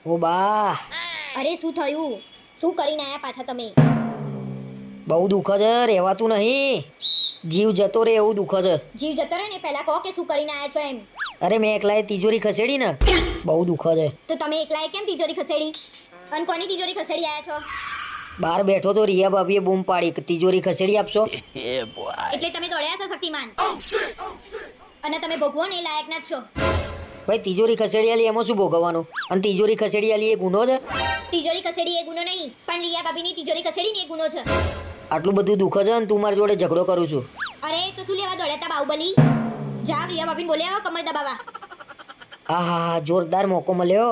ઓ બા, અરે શું થયું? શું કરીને આયા પાછા તમે? બહુ દુઃખ છે, રહેવાતું નહીં. જીવ જતો રે એવું દુઃખ છે. જીવ જતો રહે ને પહેલા કહો કે શું કરીને આયા છો એમ. અરે મેં એકલાએ તિજોરી ખસેડી ને, બહુ દુઃખ છે. તો તમે એકલાએ કેમ તિજોરી ખસેડી? અને કોની તિજોરી ખસેડી આયા છો? બહાર બેઠો તો રિયા ભાભીએ બૂમ પાડી કે તિજોરી ખસેડી આપશો. એટલે તમે દોડ્યા છો શક્તિમાન? અને તમે ભોગવો ને એ લાયક ના જ છો. ભાઈ તિજોરી ખસેડી આલી એમાં શું ભોગવવાનું? અને તિજોરી ખસેડી આલી એ ગુનો છે? તિજોરી ખસેડી એ ગુનો નહીં, પણ રિયા ભાભીની તિજોરી ખસેડી ને એ ગુનો છે. આટલું બધું દુઃખ છે અને તું મારી જોડે ઝઘડો કરું છું. અરે તો શું લેવા દોડ્યા તા બાહુબલી? જાવ રિયા ભાભીને બોલ્યા આવો કમર દબાવા. આહા, જોરદાર મોકો મળ્યો.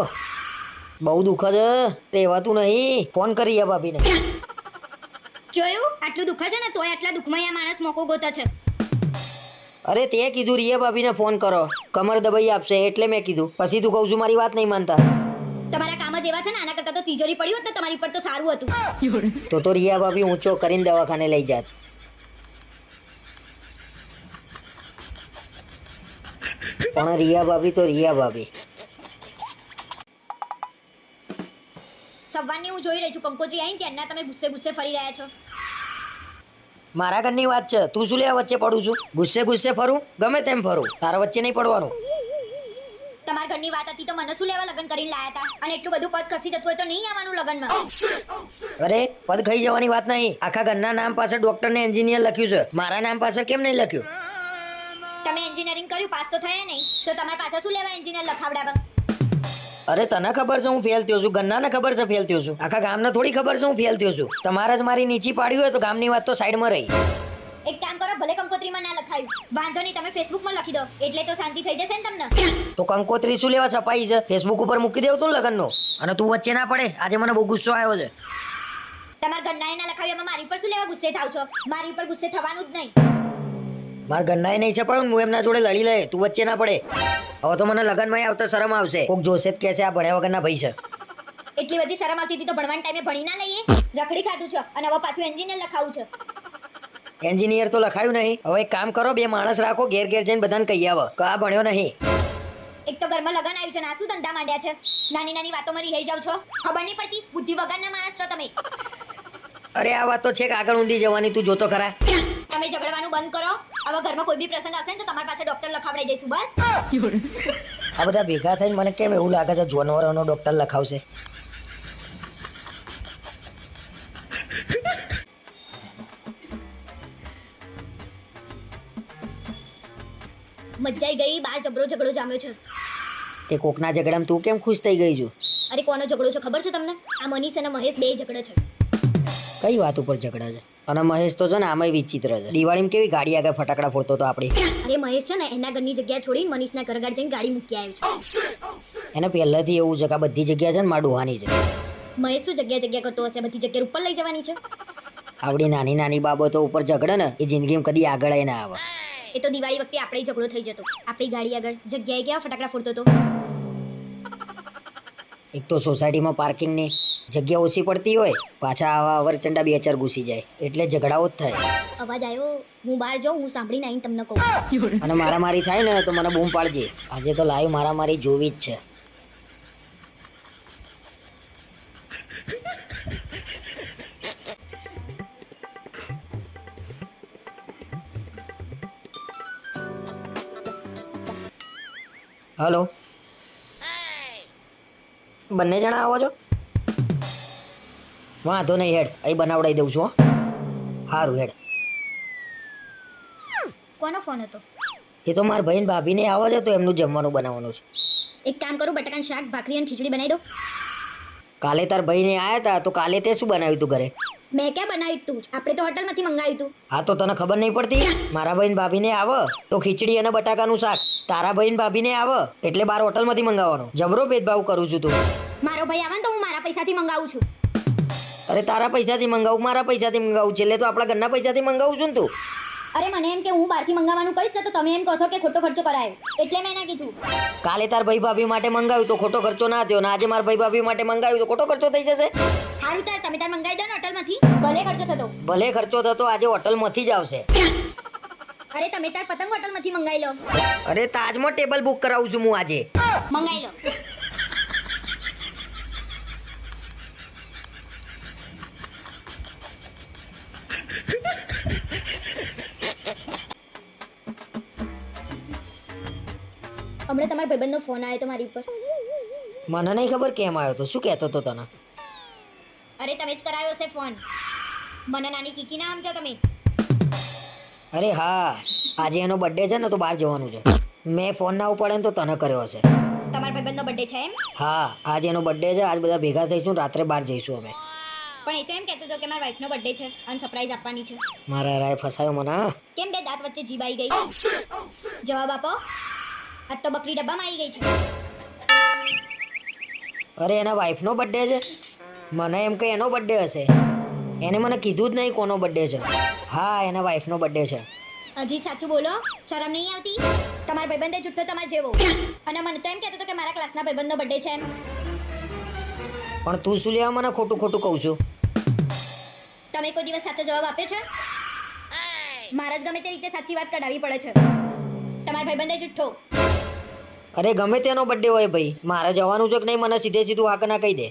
બહુ દુઃખ છે, રહેવાતું નહીં. ફોન કરી રિયા ભાભીને. જોયું? આટલું દુઃખ છે ને તોય આટલા દુઃખમાં આ માણસ મોકો ગોતે છે. અરે તે કીધું રિયા ભાભીને ફોન કરો, કમર દબાઈ આપશે એટલે મેં કીધું. પછી તું કહું છું મારી વાત નહીં માનતા. તમારા કામ જ એવા છે ને, આના કરતા તો તિજોરી પડી હોત ને તમારી પર તો સારું હતું. તો રિયા ભાભી ઊંચો કરીને દવાખાને લઈ જાત. પણ રિયા ભાભી તો રિયા ભાભી. સવારની હું જોઈ રહી છું કંકોત્રી આવીને ત્યારના તમે ગુસ્સે ગુસ્સે ફરી રહ્યા છો. મારા ઘરની વાત છે, તું શું લેવા વચ્ચે પડું છું? ગુસ્સે ગુસ્સે ફરું, ગમે તેમ ફરું, તારા વચ્ચે નહીં પડવાનું. તમારા ઘરની વાત હતી તો મને શું લેવા લગ્ન કરીને લાયા હતા? અને એટલું બધું પદ ખસી જતું હોય તો નહીં આવવાનું લગ્નમાં. અરે પદ ખાઈ જવાની વાત નહીં. આખા ઘરના નામ પાછળ ડોક્ટર ને એન્જિનિયર લખ્યું છે, મારા નામ પાછળ કેમ નહીં લખ્યું? તમે એન્જિનિયરિંગ કર્યું, પાસ તો થયા નહીં, તો તમારા પાછળ શું લેવા એન્જિનિયર લખાવડાવા? અરે તને ખબર છે હું ફેલ થયો છું, ગન્નાને ખબર છે ફેલ થયો છું, આખા ગામને થોડી ખબર છે હું ફેલ થયો છું. તમારે જ મારી નીચી પાડી હોય તો ગામની વાત તો સાઈડમાં રહી. એક કામ કરો, ભલે કંકોત્રીમાં ના લખાયું, વાંધો નહીં, તમે ફેસબુકમાં લખી દો એટલે તો શાંતિ થઈ જશે ને તમને. તો કંકોત્રી શું લેવા છપાઈ છે? ફેસબુક ઉપર મૂકી દેવું તું લગનનો. અને તું વચ્ચે ના પડે. આજે મને બહુ ગુસ્સો આવ્યો છે. તમારા ઘરનાએ ના લખાવ્યું, એમાં મારી ઉપર શું લેવા ગુસ્સે થાવ છો? મારી ઉપર ગુસ્સે થવાનું જ નહીં. મારા ઘરનાએ નહીં છપાયું, હું એમના જોડે લડી લે, તું વચ્ચે ના પડે. હવે તો મને લગનમાં આવતા શરમ આવશે. કોક જોશે જ કે છે આ ભણ્યા વગરના ભાઈ છે. એટલી બધી શરમ આવતી હતી તો ભણવાના ટાઈમે ભણી ના લઈએ? રખડી ખાધું છે અને હવે પાછું એન્જિનિયર લખાવું છે. એન્જિનિયર તો લખાયું નહીં. હવે એક કામ કરો, બે માણસ રાખો, ઘેર ઘેર જઈને બધાને કહી આવો કે આ ભણ્યો નહીં. એક તો ઘરમાં લગન આવ્યું છે ને આ શું ધંધા માંડ્યા છે? નાની નાની વાતોમાં રિહાઈ જાવ છો, ખબર નહીં પડતી? બુદ્ધિ વગરના માણસ છો તમે. અરે આ વાત તો છે કે આગળ ઊંધી જવાની, તું જોતો ખરા. તમે ઝઘડવાનું બંધ કરો. હવે ઘરમાં કોઈ બી પ્રસંગ આવશે ને તો તમારી પાસે ડોક્ટર લખાવડાઈ દઈશું બસ. આ બધા ભેગા થઈને મને કેમ એવું લાગે છે જાનવરોનો ડોક્ટર લખાવશે. મજાઈ ગઈ, બાર જબરો ઝઘડો જામ્યો છે. તે કોકના ઝઘડામાં તું કેમ ખુશ થઈ ગઈ છું? અરે કોનો ઝઘડો છે ખબર છે તમને? આ મનીષ અને મહેશ બે ઝઘડે છે. કઈ વાત ઉપર ઝઘડા છે? અને મહેશ તો છે ને આમાંય વિચિત્ર છે. દિવાળીમાં કેવી ગાડી આગળ ફટાકડા ફોડતો તો આપણી. અરે મહેશ છે ને એના ઘરની જગ્યા છોડી મનીષના ઘર આગળ જઈને ગાડી મૂકી આવ્યો છે. એને પહેલેથી એવું છે કે આ બધી જગ્યા છે ને માર ડોહાની છે. મહેશ શું જગ્યા જગ્યા કરતો હશે? બધી જગ્યા ઉપર લઈ જવાની છે. આવડી નાની નાની બાબતો ઉપર ઝઘડે ને એ જિંદગીમાં કદી આગળ ના આવે. એ તો દિવાળી વખતે આપણે ઝઘડો થઈ જતો, આપણી ગાડી આગળ જગ્યાએ કેવા ફટાકડા ફોડતો હતો. એક તો સોસાયટીમાં પાર્કિંગની જગ્યા ઓછી પડતી હોય, પાછા આવા અવરચંડા બે ચાર ઘૂસી જાય એટલે ઝઘડાઓ જ થાય. અવાજ આવ્યો, હું બહાર જાઉં, હું સાંભળીને આવીને તમને કહું. અને મારામારી થાય ને તો મને બૂમ પાડજે. આજે તો લાઈવ મારામારી જોવી જ છે. હલો, બંને જણા આવો છો? વાંધો નહીં, હેડ અહીં બનાવડાવી દઉં છું. સારું હેડ. કોનો ફોન હતો? એ તો મારા ભાઈ ભાભીને આવો છે તો એમનું જમવાનું બનાવવાનું છે. એક કામ કરું, બટાકાનું શાક, ભાખરી અને ખીચડી બનાવી દો. કાલે તાર ભાઈને આયા હતા તો કાલે તે શું બનાવ્યું તું ઘરે? મેં ક્યાં બનાવ્યું તું? આપણે તો હોટલમાંથી મંગાવ્યું તું. હા તો તને ખબર નહીં પડતી? મારા ભાઈ ભાભીને આવે તો ખીચડી અને બટાકાનું શાક, તારા ભાઈ ભાભીને આવે એટલે બાર હોટલમાંથી મંગાવવાનું. જબરો ભેદભાવ કરું છું તું. મારો ભાઈ આવે ને તો હું મારા પૈસાથી મંગાવું છું. અરે તારા પૈસાથી મંગાવું, મારા પૈસાથી મંગાવું, છેલ્લે તો આપણા ઘરના પૈસાથી મંગાવું છું ને તું. અરે મને એમ કે હું બહારથી મંગાવવાનું કહીશ ને તો તમે એમ કહો કે ખોટો ખર્ચો કરાયો, એટલે મેં ના કીધું. કાલે તાર ભાઈ ભાભી માટે મંગાવ્યું તો ખોટો ખર્ચો ના થયો, ને આજે મારા ભાઈ ભાભી માટે મંગાવ્યું તો ખોટો ખર્ચો થઈ જશે. સારું તાર તમે તાર મંગાવી દો ને હોટલમાંથી, ભલે ખર્ચો થતો. ભલે ખર્ચો થતો આજે હોટલમાંથી જ આવશે. અરે તમે તાર પતંગ હોટલમાંથી મંગાવી લો. અરે તાજમાં ટેબલ બુક કરાવું છું હું આજે. મંગાવી લો. હમણાં તમારા ભાઈબંધનો ફોન આવ્યો તો મારી ઉપર. મને નહીં ખબર કેમ આવ્યો તો, શું કહેતો તો તને? અરે તમે જ કરાયો હશે ફોન. મને નાની કીકી ના સમજો તમે. અરે હા, આજે એનો બર્થડે છે ને તો બહાર જવાનું છે. મેં ફોન ના ઉપાડે ને તો તને કર્યો હશે. તમારા ભાઈબંધનો બર્થડે છે એમ? હા, આજે એનો બર્થડે છે. આજ બધા ભેગા થઈશું, રાત્રે બહાર જઈશું અમે. પણ એ તો એમ કહેતો હતો કે મારા વાઈફનો બર્થડે છે અને સરપ્રાઈઝ આપવાની છે. મારા રાય ફસાયો મને. હા? કેમ બે દાંત વચ્ચે જીભ આવી ગઈ? જવાબ આપો. આજ તો બકરી ડબ્બામાં આવી ગઈ છે. અરે એના વાઈફનો બર્થડે છે. મને એમ કે એનો બર્થડે હશે. એને મને કીધું જ નહીં કોનો બર્થડે છે. હા, એના વાઈફનો બર્થડે છે. હજી સાચું બોલો, શરમ નહીં આવતી? તમારા ભાઈબંધે જુઠ્ઠો તમારે જેવો. અને મને તો એમ કહેતો હતો કે મારા ક્લાસના ભાઈબંધનો બર્થડે છે એમ. પણ તું શું લેવા મને ખોટું ખોટું કહું છું? તમે કોઈ દિવસ સાચો જવાબ આપ્યો છે? મારે જ ગમે તે રીતે સાચી વાત કઢાવી પડે છે. તમારા ભાઈબંધે જુઠ્ઠો. અરે ગમે તેનો બર્થડે હોય ભાઈ, મારે જવાનું છે કે નહીં મને સીધે સીધું હા કે ના કહી દે.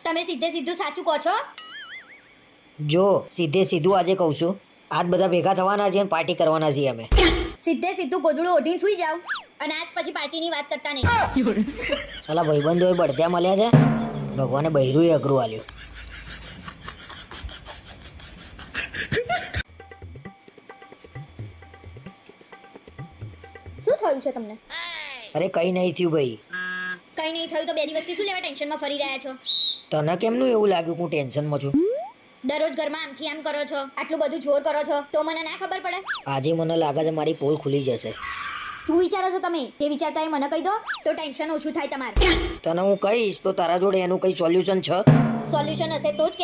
તમે સીધે સીધું સાચું કહો છો? જો સીધે સીધું આજે કહું છું, આજ બધા ભેગા થવાના છીએ અને પાર્ટી કરવાના છીએ અમે. સીધે સીધું ગોદડું ઓઢીને સૂઈ જાવ અને આજ પછી પાર્ટીની વાત કરતા નહીં. સાલા ભાઈબંધોએ બળદ્યા મળ્યા છે. ભગવાને બૈરું અઘરું આલ્યું. શું થયું છે તમને? અરે કઈ નહીં થયું ભાઈ. કંઈ નહીં થયું તો 2 દિવસથી શું લેવા ટેન્શનમાં ફરી રહ્યા છો? તને કેમનું એવું લાગ્યું કે હું ટેન્શનમાં છું? દરરોજ ઘરમાં આમથી આમ કરો છો, આટલું બધું જોર કરો છો તો મને ના ખબર પડે? આજે મને લાગે છે મારી પોલ ખુલી જશે. શું વિચારો છો તમે? જે વિચારતા એ મને કહી દો તો ટેન્શન ઓછું થાય તમારે. તને હું કહીશ તો તારા જોડે એનું કઈ સોલ્યુશન છે? સોલ્યુશન હશે તો જ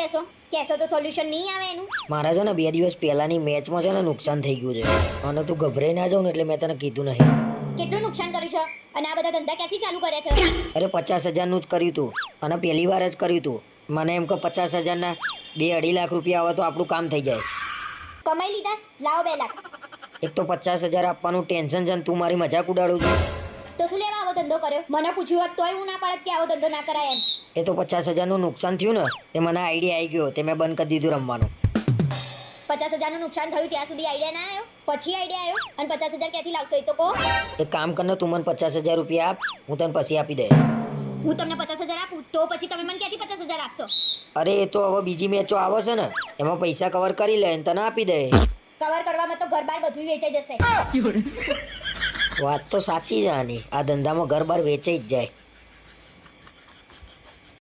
કહેશો તો સોલ્યુશન નહીં આવે એનું. મારા છે ને 2 દિવસ પહેલાની મેચમાં છે ને નુકસાન થઈ ગયું છે અને તું ગભરાઈ ના જાવ ને એટલે મેં તને કીધું નહીં. કેટલું નુકસાન કર્યું છે અને આ બધા ધંધા ક્યાંથી ચાલુ કર્યા છે? અરે 50,000નું જ કર્યું તું અને પહેલી વાર જ કર્યું તું. મને એમ કે 50,000ના 2-2.5 લાખ રૂપિયા આવે તો આપણું કામ થઈ જાય. કમાઈ લીધા? લાવો 2 લાખ. એક તો 50,000 આપવાનું ટેન્શન છે ને તું મારી મજાક ઉડાડું છું. તો શું લેવા આવો ધંધો કર્યો? મને પૂછ્યું હોત તોય હું ના પાડત કે આવો ધંધો ના કરાય એમ. એ તો 50,000નું નુકસાન થયું ને તે મને આઈડિયા આવી ગયો તે મેં બંધ કરી દીધું રમવાનું. 50,000નું નુકસાન થયું ત્યાં સુધી આઈડિયા ના આવ્યો? પછી આઈડિયા આવ્યો? અને 50,000 ક્યાંથી લાવશો એ તો કહો. એક કામ કર ને તું મને 50,000 રૂપિયા આપ, હું તને પછી આપી દે. હું તમને 50,000 આપું તો પછી તમે મને ક્યાંથી 50,000 આપશો? અરે એ તો હવે બીજી મેચો આવે છે ને એમાં પૈસા કવર કરી લે ને તને આપી દે. કવર કરવામાં તો ઘર બાર બધું વેચાઈ જશે. વાત તો સાચી છે આની. આ ધંધામાં ઘર બાર વેચાઈ જ જાય.